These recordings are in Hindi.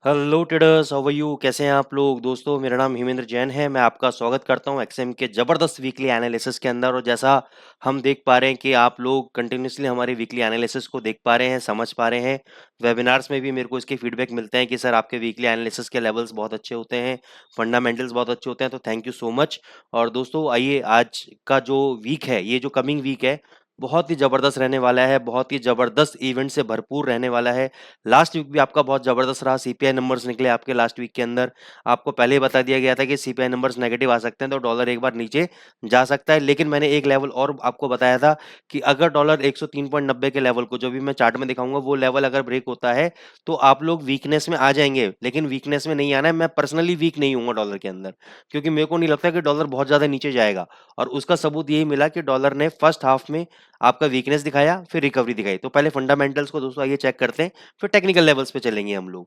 Hello traders, how are you? कैसे हैं आप लोग? दोस्तों, मेरा नाम हिमेंद्र जैन है। मैं आपका स्वागत करता हूं एक्सएम के ज़बरदस्त वीकली एनालिसिस के अंदर। और जैसा हम देख पा रहे हैं कि आप लोग कंटिन्यूसली हमारे वीकली एनालिसिस को देख पा रहे हैं, समझ पा रहे हैं। वेबिनार्स में भी मेरे को इसके फीडबैक मिलते हैं कि सर आपके वीकली एनालिसिस के लेवल्स बहुत अच्छे होते हैं, फंडामेंटल्स बहुत अच्छे होते हैं, तो थैंक यू सो मच। और दोस्तों, आइए, आज का जो वीक है, ये जो कमिंग वीक है, बहुत ही ज़बरदस्त रहने वाला है, बहुत ही ज़बरदस्त इवेंट से भरपूर रहने वाला है। लास्ट वीक भी आपका बहुत ज़बरदस्त रहा। सीपीआई नंबर्स निकले आपके लास्ट वीक के अंदर। आपको पहले ही बता दिया गया था कि सीपीआई नंबर्स नेगेटिव आ सकते हैं, तो डॉलर एक बार नीचे जा सकता है। लेकिन मैंने एक लेवल और आपको बताया था कि अगर डॉलर 103.90 के लेवल को, जो भी मैं चार्ट में दिखाऊंगा, वो लेवल अगर ब्रेक होता है तो आप लोग वीकनेस में आ जाएंगे। लेकिन वीकनेस में नहीं आना है। मैं पर्सनली वीक नहीं हूँ डॉलर के अंदर, क्योंकि मेरे को नहीं लगता कि डॉलर बहुत ज्यादा नीचे जाएगा। और उसका सबूत यही मिला कि डॉलर ने फर्स्ट हाफ में आपका वीकनेस दिखाया, फिर रिकवरी दिखाई। तो पहले फंडामेंटल्स को दोस्तों आइए चेक करते हैं, फिर टेक्निकल लेवल्स पे चलेंगे हम लोग।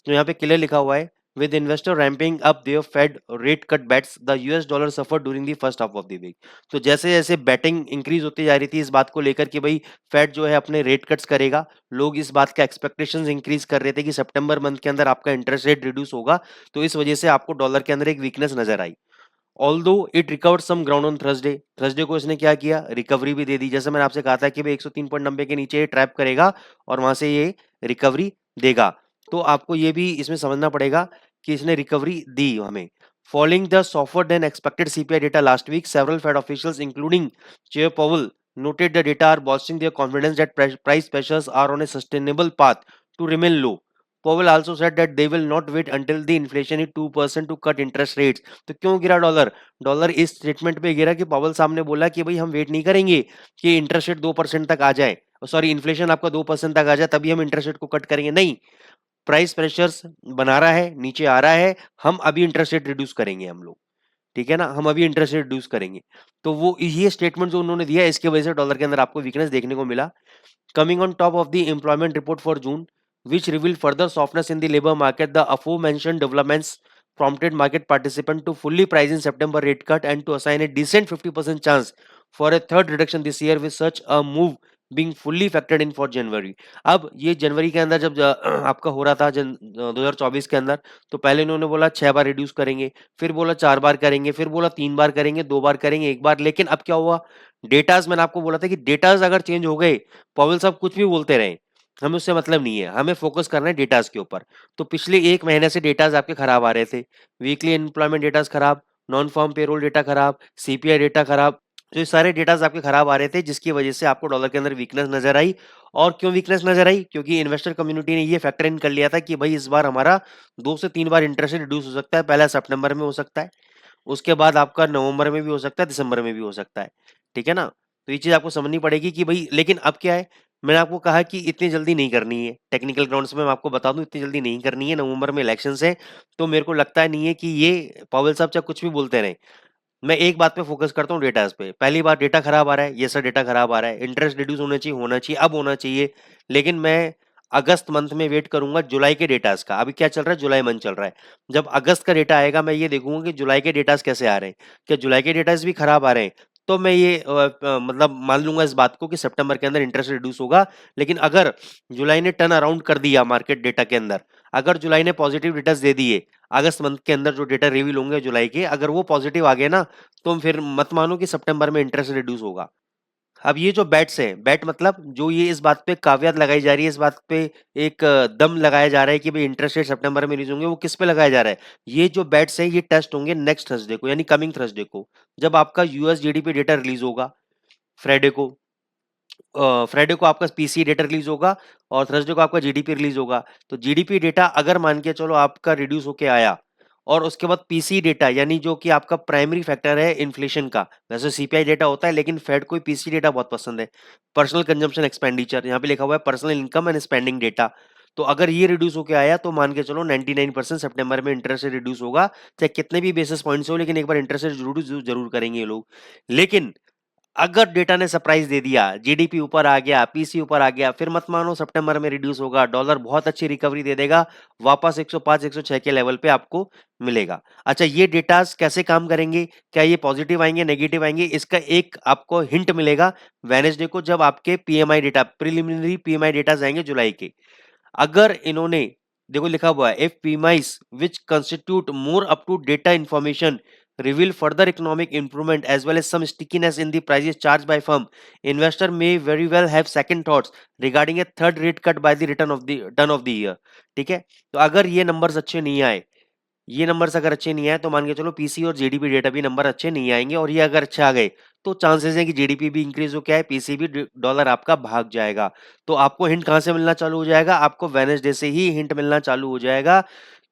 तो यहाँ पे क्लियर लिखा हुआ है, with investor ramping up their fed rate cut bets the US dollar suffer during the first half of the week. तो जैसे जैसे बैटिंग इंक्रीज होती जा रही थी इस बात को लेकर कि भाई फेड जो है अपने रेट कट्स करेगा, लोग इस बात का एक्सपेक्टेशंस इंक्रीज कर रहे थे कि सितंबर मंथ के अंदर आपका इंटरेस्ट रेट रिड्यूस होगा। तो इस वजह से आपको डॉलर के अंदर एक वीकनेस नजर आई। Although it recovered some ground on Thursday, Thursday को इसने क्या किया, रिकवरी भी दे दी। जैसे मैंने आपसे कहा था कि भाई 103.90 के नीचे ये ट्रैप करेगा और वहां से ये रिकवरी देगा। तो आपको ये भी इसमें समझना पड़ेगा कि इसने रिकवरी दी हमें। Following the softer than expected CPI data last week, several Fed officials including chair Powell noted the data are boosting their confidence that price pressures are on a sustainable path to remain low. Powell also said that they will not wait until the inflation is 2% to cut interest rates. तो क्यों गिरा डॉलर? डॉलर इस स्टेटमेंट पे गिरा कि पॉवल साहब ने बोला कि भाई हम वेट नहीं करेंगे कि इंटरेस्ट रेट 2% तक आ जाए, सॉरी इन्फ्लेशन आपका 2% तक आ जाए तभी हम इंटरेस्ट रेट को कट करेंगे। नहीं, प्राइस प्रेशर्स बना रहा है, नीचे आ रहा है, हम अभी इंटरेस्ट रेट रिड्यूस करेंगे हम लोग। ठीक है ना, हम अभी इंटरेस्ट रेट रिड्यूस करेंगे। तो वो ये स्टेटमेंट जो उन्होंने दिया, इसकी वजह से डॉलर के अंदर आपको वीकनेस देखने को मिला। Coming on top of the employment report for June, which revealed further softness in the labor market, the aforementioned developments prompted market participants to fully price in September rate cut and to assign a decent 50% chance for a third reduction this year, with such a move being fully factored in for January. अब ये जनवरी के अंदर जब आपका हो रहा था 2024 के अंदर, तो पहले इन्होंने बोला 6 बार रिड्यूस करेंगे, फिर बोला 4 बार करेंगे, फिर बोला 3 बार करेंगे, 2 बार करेंगे, 1 बार। लेकिन अब क्या हुआ, डेटाज मैंने आपको बोला था कि डेटाज अगर चेंज हो गए, पॉवेल साहब कुछ भी बोलते रहे, हमें उससे मतलब नहीं है, हमें फोकस करना है डेटाज के ऊपर। तो पिछले 1 महीने से डेटाज आपके खराब आ रहे थे। वीकली एम्प्लॉयमेंट डेटाज खराब, नॉन फॉर्म पेरोल डेटा खराब, सीपीआई डेटा खराब। तो ये सारे डेटाज आपके खराब आ रहे थे, जिसकी वजह से आपको डॉलर के अंदर वीकनेस नजर आई। और क्यों वीकनेस नजर आई? क्योंकि इन्वेस्टर कम्युनिटी ने ये फैक्टर इन कर लिया था कि भाई इस बार हमारा 2 से 3 बार इंटरेस्ट रिड्यूस हो सकता है। पहला सितंबर में हो सकता है, उसके बाद आपका नवंबर में भी हो सकता है, दिसंबर में भी हो सकता है। ठीक है ना? तो ये चीज आपको समझनी पड़ेगी कि भाई, लेकिन अब क्या है, मैंने आपको कहा कि इतनी जल्दी नहीं करनी है। टेक्निकल ग्राउंड्स में मैं आपको बता दूं, इतनी जल्दी नहीं करनी है। नवंबर में इलेक्शन है, तो मेरे को लगता नहीं है कि ये पॉवेल साहब चाहे कुछ भी बोलते रहे। मैं एक बात पे फोकस करता हूँ, डेटास पे। पहली बात, डेटा खराब आ रहा है, ये सर डेटा खराब आ रहा है, इंटरेस्ट रिड्यूस होना चाहिए, होना चाहिए, अब होना चाहिए। लेकिन मैं अगस्त मंथ में वेट करूंगा जुलाई के डेटास का। अभी क्या चल रहा है, जुलाई मंथ चल रहा है। जब अगस्त का डेटा आएगा, मैं ये देखूंगा कि जुलाई के डेटास कैसे आ रहे हैं। क्या जुलाई के डेटास भी खराब आ रहे हैं? तो मैं ये मतलब मान लूंगा इस बात को कि सितंबर के अंदर इंटरेस्ट रिड्यूस होगा। लेकिन अगर जुलाई ने टर्न अराउंड कर दिया मार्केट डेटा के अंदर, अगर जुलाई ने पॉजिटिव डेटास दे दिए, अगस्त मंथ के अंदर जो डेटा रिवील होंगे जुलाई के, अगर वो पॉजिटिव आ गए ना, तो फिर मत मानो कि सितंबर में इंटरेस्ट रिड्यूस होगा। अब ये जो बेट्स है, बेट मतलब जो ये इस बात पे कावियत लगाई जा रही है, इस बात पे एक दम लगाया जा रहा है कि भाई इंटरेस्ट रेट सितंबर में रिलीज होंगे, वो किस पे लगाया जा रहा है? ये जो बेट्स है, ये टेस्ट होंगे नेक्स्ट थर्सडे को, यानी कमिंग थर्सडे को, जब आपका यूएस जीडीपी डेटा रिलीज होगा। फ्राइडे को, फ्राइडे को आपका पीसी डेटा रिलीज होगा और थर्सडे को आपका जीडीपी रिलीज होगा। तो जीडीपी डेटा अगर मान के चलो आपका रिड्यूस होके आया, और उसके बाद पीसी डेटा, यानी जो कि आपका प्राइमरी फैक्टर है इन्फ्लेशन का, वैसे सीपीआई डेटा होता है, लेकिन फेड को पीसी डेटा बहुत पसंद है। पर्सनल कंजम्पशन एक्सपेंडिचर, यहाँ पे लिखा हुआ है personal income and spending data. तो अगर ये रिड्यूस होके आया, तो मान के चलो 99% सितंबर में इंटरेस्ट रेट रिड्यूस होगा, चाहे कितने भी बेसिस पॉइंट्स हो, लेकिन एक बार इंटरेस्ट रेट जरूर जरूर करेंगे ये लोग। लेकिन अगर डेटा ने सरप्राइज दे दिया, जीडीपी ऊपर आ गया, पीसी ऊपर आ गया, फिर मत मानो सितंबर में रिड्यूस होगा, डॉलर बहुत अच्छी रिकवरी दे देगा, वापस 105 106 के लेवल पे आपको मिलेगा। अच्छा, ये डेटास कैसे काम करेंगे? क्या ये पॉजिटिव आएंगे, नेगेटिव आएंगे? इसका एक आपको हिंट मिलेगा वेनेसडे को, जब आपके PMI data, preliminary PMI data आएंगे जुलाई के। अगर इन्होंने देखो लिखा हुआ है, if PMIs which constitute more up to data information reveal further economic improvement as well as some stickiness in the prices charged by firm, investor may very well have second thoughts regarding a third rate cut by the return of the turn of the year। ठीक है, तो अगर ये नंबर्स अच्छे नहीं आए, ये नंबर्स अगर अच्छे नहीं आए तो मान के चलो पीसी और जीडीपी डेटा भी नंबर अच्छे नहीं आएंगे, और ये अगर अच्छे आ गए तो चांसेस है कि जीडीपी भी इंक्रीज हो, क्या है, पीसी भी डॉलर आपका भाग जाएगा। तो आपको हिंट कहां से मिलना चालू हो जाएगा, आपको वेडनेसडे से ही हिंट मिलना चालू हो जाएगा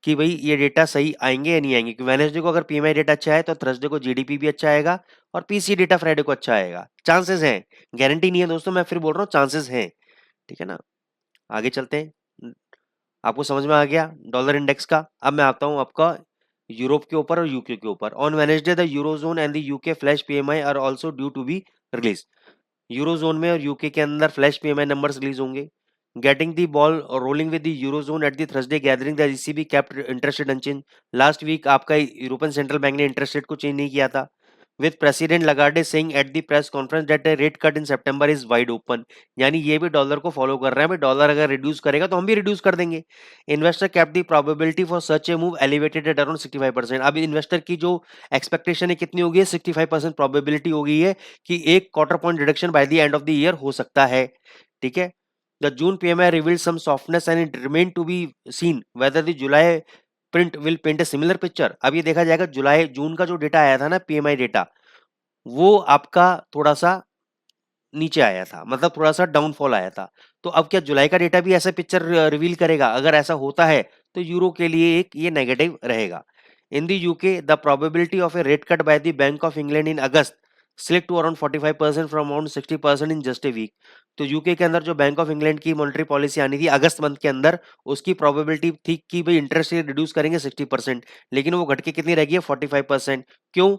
कि भाई ये डेटा सही आएंगे या नहीं आएंगे। क्योंकि वेडनेसडे को अगर पीएमआई डेटा अच्छा है तो थर्सडे को जीडीपी भी अच्छा आएगा, और पीसी डेटा फ्राइडे को अच्छा आएगा। चांसेस हैं, गारंटी नहीं है दोस्तों, मैं फिर बोल रहा हूँ चांसेस हैं। ठीक है ना, आगे चलते हैं। आपको समझ में आ गया डॉलर इंडेक्स का। अब मैं आता हूं आपका यूरोप के ऊपर और यूके के ऊपर। On Wednesday the eurozone and the UK flash PMI are also due to be release. Eurozone में और यूके के अंदर फ्लैश पीएमआई नंबर्स रिलीज होंगे। Getting the ball rolling with the eurozone at the Thursday gathering, the ECB kept interest rate unchange. Last week आपका यूरोपियन सेंट्रल बैंक ने इंटरेस्ट रेट को चेंज नहीं किया था, with President Lagarde saying at the press conference that a rate cut in September is wide open। यानी ये भी डॉलर को फॉलो कर रहे हैं, भाई डॉलर अगर रिड्यूस करेगा तो हम भी रिड्यूस कर देंगे। Investor kept the probability for such A move elevated at around 65%। अब इन्वेस्टर की जो एक्सपेक्टेशन है कितनी होगी है, 65% प्रोबेबिलिटी हो गई है कि एक quarter point reduction by the end of the year हो सकता है। ठीक है, the June PMI revealed some softness and it remain to be seen whether the July print will paint a similar picture. अब ये देखा जाएगा जुलाई जून का जो डेटा आया था ना पीएमआई डेटा, वो आपका थोड़ा सा नीचे आया था, मतलब थोड़ा सा डाउनफॉल आया था। तो अब क्या जुलाई का डेटा भी ऐसा पिक्चर रिवील करेगा? अगर ऐसा होता है तो यूरो के लिए एक ये नेगेटिव रहेगा। In the UK the probability of a rate cut by the Bank of England in August slip to around 45% from around 60% in just a week. तो यूके के अंदर जो बैंक ऑफ इंग्लैंड की मॉनेटरी पॉलिसी आनी थी अगस्त मंथ के अंदर, उसकी प्रोबेबिलिटी थी कि भाई इंटरेस्ट रेट रिड्यूस करेंगे 60%, लेकिन वो घट के कितनी रह गई है 45%। क्यों?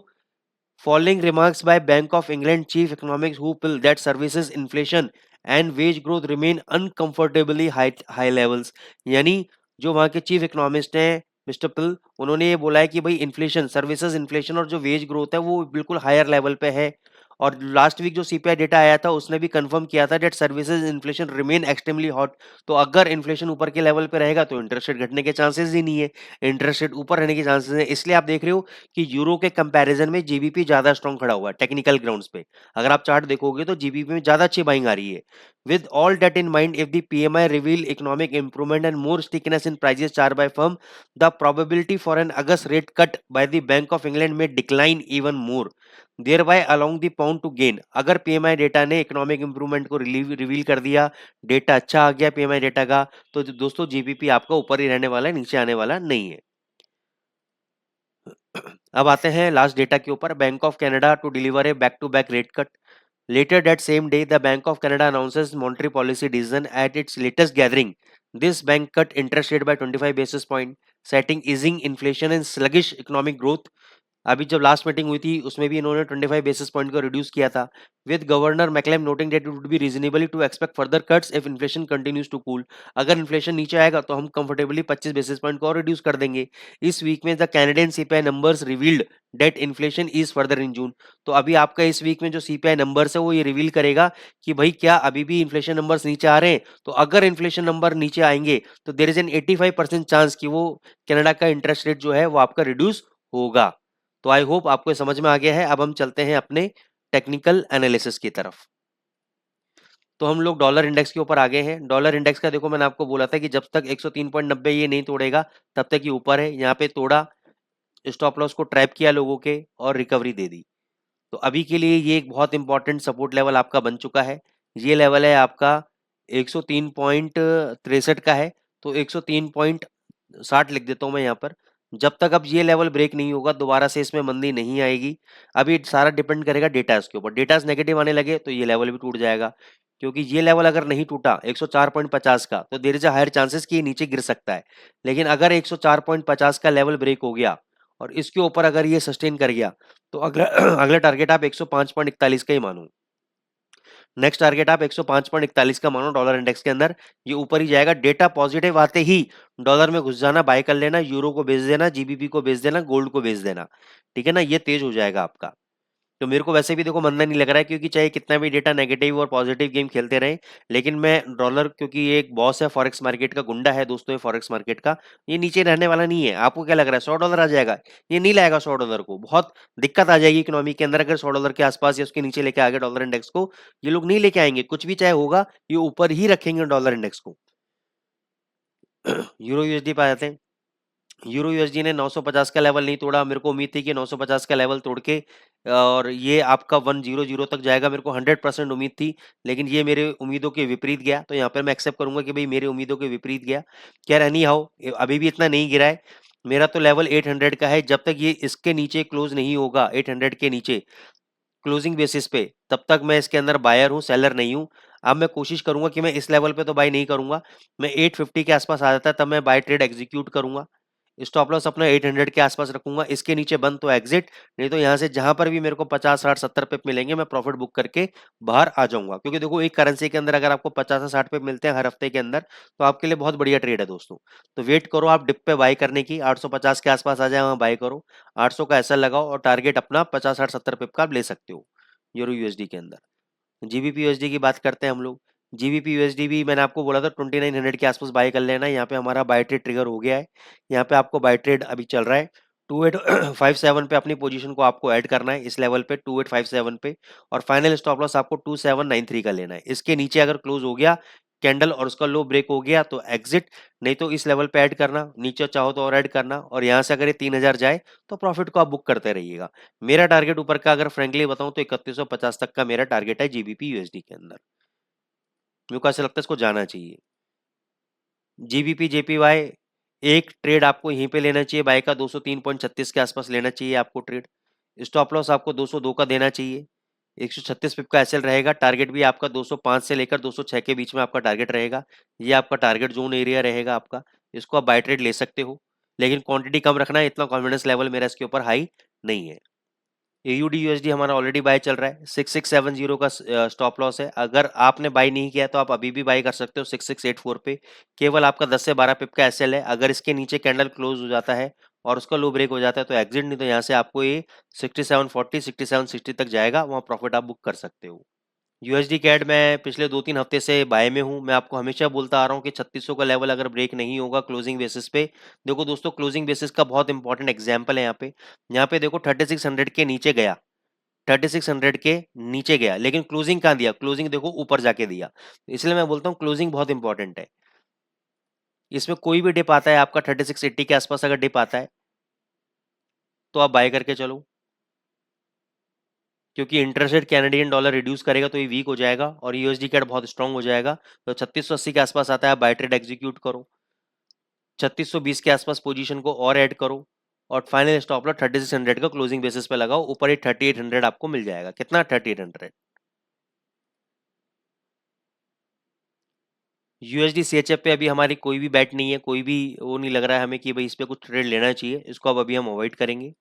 Following remarks by Bank of England chief economics who feel that services inflation and wage growth remain uncomfortably high levels। यानी जो वहां के चीफ इकोनॉमिस्ट हैं मिस्टर पिल, उन्होंने ये बोला है कि भाई इन्फ्लेशन, सर्विसेज इन्फ्लेशन और जो वेज ग्रोथ है वो बिल्कुल हायर लेवल पे है। और लास्ट वीक जो सीपीआई डेटा आया था उसने भी कंफर्म किया था debt services inflation remain extremely hot. तो अगर इन्फ्लेशन ऊपर के लेवल पे रहेगा तो इंटरेस्ट रेट घटने के चांसेस ही नहीं है, इंटरेस्ट रेट ऊपर रहने के चांसेस है। इसलिए आप देख रहे हो कि यूरो के कंपैरिजन में जीबीपी ज्यादा स्ट्रॉन्ग खड़ा हुआ है टेक्निकल ग्राउंड्स पे। अगर आप चार्ट देखोगे तो जीबीपी में ज्यादा अच्छी बाइंग आ रही है। With all that in mind, if the PMI reveal economic improvement and more stickiness in prices charged by firm, the probability for an August rate cut by the Bank of England may decline even more, thereby allowing the pound to gain। अगर PMI डेटा ने इकोनॉमिक इंप्रूवमेंट को रिवील कर दिया, डेटा अच्छा आ गया PMI डेटा का, तो दोस्तों जीबीपी आपका ऊपर ही रहने वाला है, नीचे आने वाला नहीं है। अब आते हैं लास्ट डेटा के ऊपर। Bank of Canada to deliver a back to back rate cut. Later that same day, the Bank of Canada announces monetary policy decision at its latest gathering. This bank cut interest rate by 25 basis point, citing easing inflation and sluggish economic growth। अभी जब लास्ट मीटिंग हुई थी उसमें भी इन्होंने 25 बेसिस पॉइंट को रिड्यूस किया था, with governor Macklem noting that it would be reasonably to expect further cuts if inflation continues to cool. अगर इन्फ्लेशन नीचे आएगा तो हम कंफर्टेबली 25 बेसिस पॉइंट को और रिड्यूस कर देंगे। इस वीक में the Canadian CPI numbers revealed that inflation is further in June. तो अभी आपका इस वीक में जो सीपीआई नंबर्स है वो ये रिवील करेगा कि भाई क्या अभी भी इन्फ्लेशन नंबर्स नीचे आ रहे हैं। तो अगर इन्फ्लेशन नंबर नीचे आएंगे तो देयर इज एन 85% चांस कि वो कनाडा का इंटरेस्ट रेट जो है वो आपका रिड्यूस होगा। तो आई होप आपको समझ में आ गया है। अब हम चलते हैं अपने टेक्निकल एनालिसिस की तरफ। तो हम लोग डॉलर इंडेक्स के ऊपर आ गए हैं। डॉलर इंडेक्स का देखो मैंने आपको बोला था कि जब तक 103.90 ये नहीं तोड़ेगा तब तक ये ऊपर है। यहाँ पे तोड़ा, स्टॉप लॉस को ट्रैप किया लोगों के और रिकवरी दे दी। तो अभी के लिए ये एक बहुत इंपॉर्टेंट सपोर्ट लेवल आपका बन चुका है। ये लेवल है आपका 103.63 का है, तो 103.60 लिख देता हूं मैं यहाँ पर। जब तक अब ये लेवल ब्रेक नहीं होगा दोबारा से इसमें मंदी नहीं आएगी। अभी सारा डिपेंड करेगा डेटास के ऊपर। डेटास नेगेटिव आने लगे तो ये लेवल भी टूट जाएगा, क्योंकि ये लेवल अगर नहीं टूटा 104.50 का तो there is a higher chances कि ये नीचे गिर सकता है। लेकिन अगर 104.50 का लेवल ब्रेक हो गया और इसके ऊपर अगर ये सस्टेन कर गया तो अगला अगला टारगेट आप 105.41 का ही मानो। नेक्स्ट टारगेट आप 105.41 का मानो डॉलर इंडेक्स के अंदर। ये ऊपर ही जाएगा। डेटा पॉजिटिव आते ही डॉलर में घुस जाना, बाय कर लेना, यूरो को बेच देना, जीबीपी को बेच देना, गोल्ड को बेच देना। ठीक है ना, ये तेज हो जाएगा आपका। तो मेरे को वैसे भी देखो मंदा नहीं लग रहा है, क्योंकि चाहे कितना भी डेटा नेगेटिव और पॉजिटिव गेम खेलते रहे, लेकिन मैं डॉलर, क्योंकि ये एक बॉस है फॉरेक्स मार्केट का, गुंडा है दोस्तों ये फॉरेक्स मार्केट का, ये नीचे रहने वाला नहीं है। आपको क्या लग रहा है $100 आ जाएगा? ये नहीं लाएगा 100 डॉलर को, बहुत दिक्कत आ जाएगी इकोनॉमी के अंदर अगर $100 के आसपास या उसके नीचे लेके आ गए डॉलर इंडेक्स को। ये लोग नहीं लेके आएंगे, कुछ भी चाहे होगा, ये ऊपर ही रखेंगे डॉलर इंडेक्स को। यूरो यूएसडी पे आ जाते हैं। यूरो यूएसडी ने 950 का लेवल नहीं तोड़ा, मेरे को उम्मीद थी कि 950 का लेवल तोड़ के और ये आपका 100 तक जाएगा, मेरे को 100% उम्मीद थी, लेकिन ये मेरे उम्मीदों के विपरीत गया। तो यहाँ पर मैं एक्सेप्ट करूंगा कि भाई मेरे उम्मीदों के विपरीत गया। खैर एनी हाउ, अभी भी इतना नहीं गिरा है। मेरा तो लेवल 800 का है, जब तक ये इसके नीचे क्लोज नहीं होगा 800 के नीचे क्लोजिंग बेसिस पे, तब तक मैं इसके अंदर बायर हूँ, सेलर नहीं हूँ। अब मैं कोशिश करूंगा कि मैं इस लेवल पे तो बाय नहीं करूंगा, मैं 850 के आसपास आ जाता है तब मैं बाय ट्रेड एग्जीक्यूट करूंगा। स्टॉप लॉस अपना 800 के आसपास रखूंगा, इसके नीचे बंद तो एग्जिट, नहीं तो यहाँ से जहां पर भी मेरे को 50 60 70 पे मिलेंगे मैं प्रॉफिट बुक करके बाहर आ जाऊंगा। क्योंकि देखो एक करेंसी के अंदर अगर आपको 50 से 60 पे मिलते हैं हर हफ्ते के अंदर, तो आपके लिए बहुत बढ़िया ट्रेड है दोस्तों। तो वेट करो आप डिप पे बाय करने की, 850 के आसपास आ जाए वहां बाय करो, 800 का ऐसा लगाओ और टारगेट अपना 50 60 70 पिप का आप ले सकते हो यूरो यूएसडी के अंदर। जीबीपी यूएसडी की बात करते हैं हम लोग। जीबीपी यूएसडी भी मैंने आपको बोला था 2900 के आसपास बाय कर लेना। यहाँ पे हमारा बाय ट्रेड ट्रिगर हो गया है, यहाँ पे आपको बाय ट्रेड अभी चल रहा है 2857 पे अपनी पोजीशन को आपको ऐड करना है, इस लेवल पे 2857 पे, और फाइनल स्टॉप लॉस आपको 2793 का लेना है। इसके नीचे अगर क्लोज हो गया कैंडल और उसका लो ब्रेक हो गया तो एग्जिट, नहीं तो इस लेवल पे ऐड करना, नीचे चाहो तो और ऐड करना, और यहाँ से अगर ये 3000 जाए तो प्रॉफिट को आप बुक करते रहिएगा। मेरा टारगेट ऊपर का अगर फ्रेंकली बताऊं तो 3150 तक का मेरा टारगेट है जीबीपी यूएसडी के अंदर। मेरे को ऐसा लगता है इसको जाना चाहिए। जीबीपी जेपीवाई एक ट्रेड आपको यहीं पे लेना चाहिए, बाय का 203.36 के आसपास लेना चाहिए आपको ट्रेड। स्टॉप लॉस आपको 202 का देना चाहिए, 136 पिप का एसएल रहेगा। टारगेट भी आपका 205 से लेकर 206 के बीच में आपका टारगेट रहेगा, ये आपका टारगेट जोन एरिया रहेगा आपका। इसको आप बाय ट्रेड ले सकते हो, लेकिन क्वांटिटी कम रखना है, इतना कॉन्फिडेंस लेवल मेरा इसके ऊपर हाई नहीं है। एयूडी यूएसडी हमारा ऑलरेडी बाय चल रहा है, 6670 का स्टॉप लॉस है। अगर आपने बाय नहीं किया तो आप अभी भी बाय कर सकते हो 6684 पे। केवल आपका 10 से 12 पिप का एसएल है, अगर इसके नीचे कैंडल क्लोज हो जाता है और उसका लो ब्रेक हो जाता है तो एग्जिट, नहीं तो यहाँ से आपको ये 6740 6760 तक जाएगा, वहाँ प्रॉफिट आप बुक कर सकते हो। यूएसडी कैड मैं पिछले 2-3 हफ्ते से बाय में हूँ। मैं आपको हमेशा बोलता आ रहा हूँ कि 3600 का लेवल अगर ब्रेक नहीं होगा क्लोजिंग बेसिस पे, देखो दोस्तों क्लोजिंग बेसिस का बहुत इंपॉर्टेंट एग्जांपल है यहाँ पे देखो 3600 के नीचे गया, 3600 के नीचे गया, लेकिन क्लोजिंग कहाँ दिया, क्लोजिंग देखो ऊपर जाके दिया। इसलिए मैं बोलता हूँ क्लोजिंग बहुत इंपॉर्टेंट है। इसमें कोई भी डिप आता है आपका 3680 के आसपास अगर डिप आता है तो आप बाय करके चलो, क्योंकि interest rate Canadian dollar reduce करेगा तो ये वीक हो जाएगा और यूएसडी कैड बहुत स्ट्रांग हो जाएगा। तो 3680 के आसपास आता है, बाय ट्रेड एग्जीक्यूट करो, 3620 के आसपास पोजीशन को और ऐड करो, और फाइनल स्टॉप लॉस 3600 का क्लोजिंग बेसिस पे लगाओ, ऊपर ही 3800 आपको मिल जाएगा। कितना? 3800। यूएसडी सीएचएफ पे अभी हमारी कोई भी बैट नहीं है, कोई भी वो नहीं लग रहा है हमें कि भाई इस पे कुछ ट्रेड लेना चाहिए, इसको अब अभी हम अवॉइड करेंगे।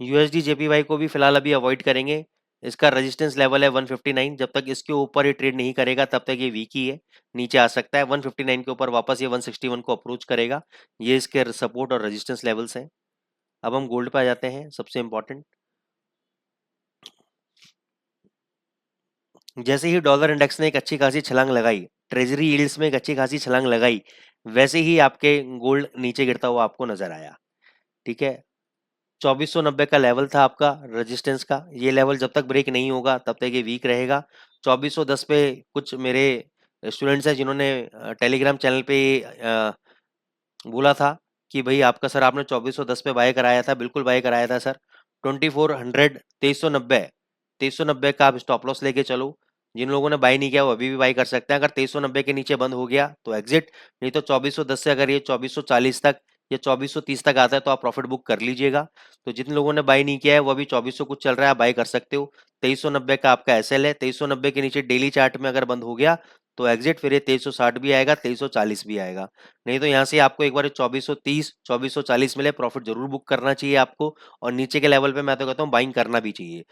यूएसडी जेपीवाई को भी फिलहाल अभी अवॉइड करेंगे। इसका रेजिस्टेंस लेवल है 159, जब तक इसके ऊपर ये ट्रेड नहीं करेगा तब तक ये वीक ही है, नीचे आ सकता है 159 के ऊपर वापस ये 161 को अप्रोच करेगा। ये इसके सपोर्ट और रेजिस्टेंस लेवल्स हैं। अब हम गोल्ड पे आ जाते हैं, सबसे इंपॉर्टेंट। जैसे ही डॉलर इंडेक्स ने एक अच्छी खासी छलांग लगाई, ट्रेजरी यील्ड्स में एक अच्छी खासी छलांग लगाई, वैसे ही आपके गोल्ड नीचे गिरता हुआ आपको नजर आया। ठीक है, 2490 का लेवल था आपका रेजिस्टेंस का, ये लेवल जब तक ब्रेक नहीं होगा तब तक ये वीक रहेगा। 2410 पे कुछ मेरे स्टूडेंट्स हैं जिन्होंने टेलीग्राम चैनल पे बोला था कि भाई आपका सर आपने 2410 पे बाय कराया था, बिल्कुल बाय कराया था सर। 2400 2390, 2390 का आप स्टॉप लॉस लेके चलो। जिन लोगों ने बाय नहीं किया वो अभी भी बाय कर सकते हैं, अगर 2390 के नीचे बंद हो गया तो एग्जिट, नहीं तो 2410 से अगर ये 2440 तक या 2430 तक आता है तो आप प्रॉफिट बुक कर लीजिएगा। तो जिन लोगों ने बाय नहीं किया है वो अभी 2400 कुछ चल रहा है, आप बाय कर सकते हो। 2390 का आपका एसएल है, 2390 के नीचे डेली चार्ट में अगर बंद हो गया तो एग्जिट, फिर ये 2360 भी आएगा, 2340 भी आएगा, नहीं तो यहाँ से आपको एक बार 2430 2440 मिले प्रॉफिट जरूर बुक करना चाहिए आपको। और नीचे के लेवल पे मैं तो कहता हूँ बाइंग करना भी चाहिए।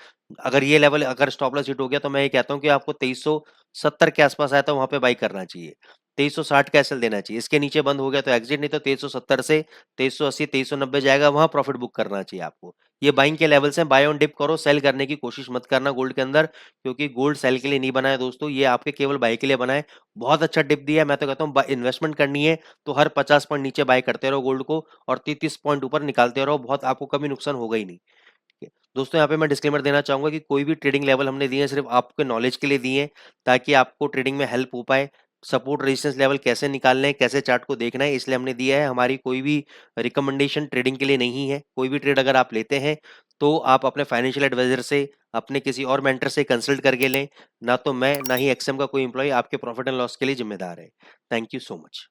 अगर ये लेवल अगर स्टॉप लॉस हिट हो गया तो मैं ये कहता हूँ कि आपको 2370 के आसपास आया तो वहां पे बाई करना चाहिए। 2360 का एसएल देना चाहिए। इसके नीचे बंद हो गया तो एग्जिट, नहीं तो 2370 से 2380, 2390 जाएगा, वहां प्रॉफिट बुक करना चाहिए आपको। ये बाइंग के लेवल्स हैं। बाय ऑन डिप करो, सेल करने की कोशिश मत करना गोल्ड के अंदर, क्योंकि गोल्ड सेल के लिए नहीं बना है दोस्तों, ये आपके केवल बाय के लिए बना है। बहुत अच्छा डिप दिया है। मैं तो कहता हूँ इन्वेस्टमेंट करनी है तो हर 50 पॉइंट नीचे बाय करते रहो गोल्ड को, और 30 पॉइंट ऊपर निकालते रहो, बहुत आपको कभी नुकसान होगा ही नहीं। ठीक है? दोस्तों यहाँ पे मैं डिस्क्लेमर देना चाहूंगा कि कोई भी ट्रेडिंग लेवल हमने दिए हैं सिर्फ आपके नॉलेज के लिए दिए हैं, ताकि आपको ट्रेडिंग में हेल्प हो पाए। सपोर्ट रेजिस्टेंस लेवल कैसे निकालने हैं, कैसे चार्ट को देखना है, इसलिए हमने दिया है। हमारी कोई भी रिकमेंडेशन ट्रेडिंग के लिए नहीं है। कोई भी ट्रेड अगर आप लेते हैं तो आप अपने फाइनेंशियल एडवाइजर से, अपने किसी और मेंटर से कंसल्ट करके लें। ना तो मैं, ना ही एक्सएम का कोई एम्प्लॉय आपके प्रॉफिट एंड लॉस के लिए जिम्मेदार है। Thank you so much.